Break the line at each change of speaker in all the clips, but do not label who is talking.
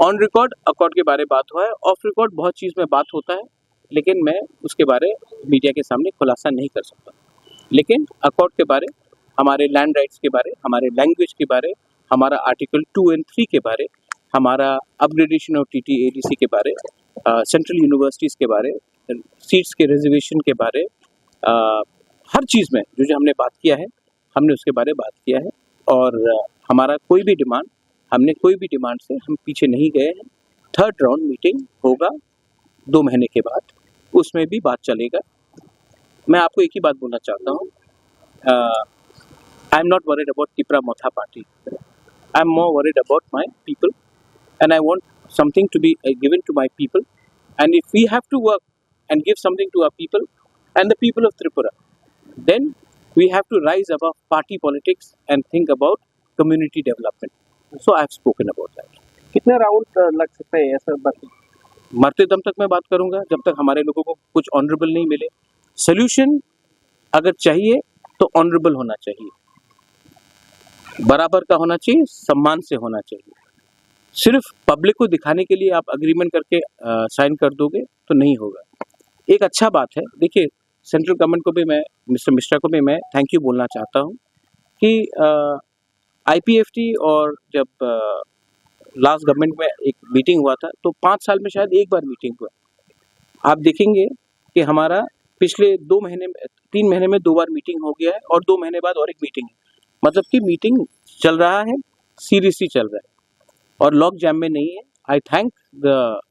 On record accord के बारे में बात हुआ है, ऑफ रिकॉर्ड बहुत चीज़ में बात होता है, लेकिन मैं उसके बारे मीडिया के सामने खुलासा नहीं कर सकता। लेकिन अकॉर्ड के बारे, हमारे लैंड राइट्स के बारे, हमारे लैंग्वेज के बारे, हमारा आर्टिकल 2 और 3 के बारे, हमारा अपग्रेडेशन ऑफ TTADC के बारे, सेंट्रल यूनिवर्सिटीज़ के बारे, सीट्स के रिजर्वेशन के बारे, हर चीज़ में जो हमने बात किया है, हमने उसके बारे में बात किया है। और हमारा कोई भी डिमांड, हमने कोई भी डिमांड से हम पीछे नहीं गए हैं। 3rd राउंड मीटिंग होगा 2 महीने के बाद, उसमें भी बात चलेगा। मैं आपको एक ही बात बोलना चाहता हूँ, I am not worried about Tipra Motha party, I am more worried about my people and I want something to be given to my people, and if we have to work and give something to our people and the people of Tripura, then we have to rise above party politics and think about community development. So I have spoken about that.
कितने round लग सकते हैं ऐसा बात?
मरते दम तक मैं बात करूंगा, जब तक हमारे लोगों को कुछ ऑनरेबल नहीं मिले। सोल्यूशन अगर चाहिए तो ऑनरेबल होना चाहिए, बराबर का होना चाहिए, सम्मान से होना चाहिए। सिर्फ पब्लिक को दिखाने के लिए आप अग्रीमेंट करके साइन कर दोगे तो नहीं होगा। एक अच्छा बात है, देखिए सेंट्रल गवर्नमेंट को भी मैं, मिस्टर मिश्रा को भी मैं थैंक यू बोलना चाहता हूँ कि IPFT और जब लास्ट गवर्नमेंट में एक मीटिंग हुआ था तो 5 साल में शायद एक बार मीटिंग हुआ। आप देखेंगे कि हमारा पिछले 3 महीने में 2 बार मीटिंग हो गया है और 2 महीने बाद और एक मीटिंग है। मतलब कि मीटिंग चल रहा है, सीरियसली चल रहा है और लॉक जैम में नहीं है। आई thank the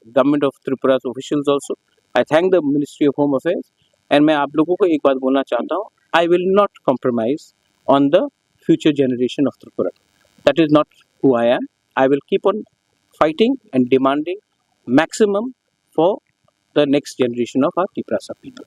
government of Tripura officials also, I thank the ministry of home affairs, and मैं आप लोगों को एक बात बोलना चाहता हूँ, I will not compromise on the future generation of Tripura. That is not who I am. I will keep on fighting and demanding maximum for the next generation of our Tiprasa people.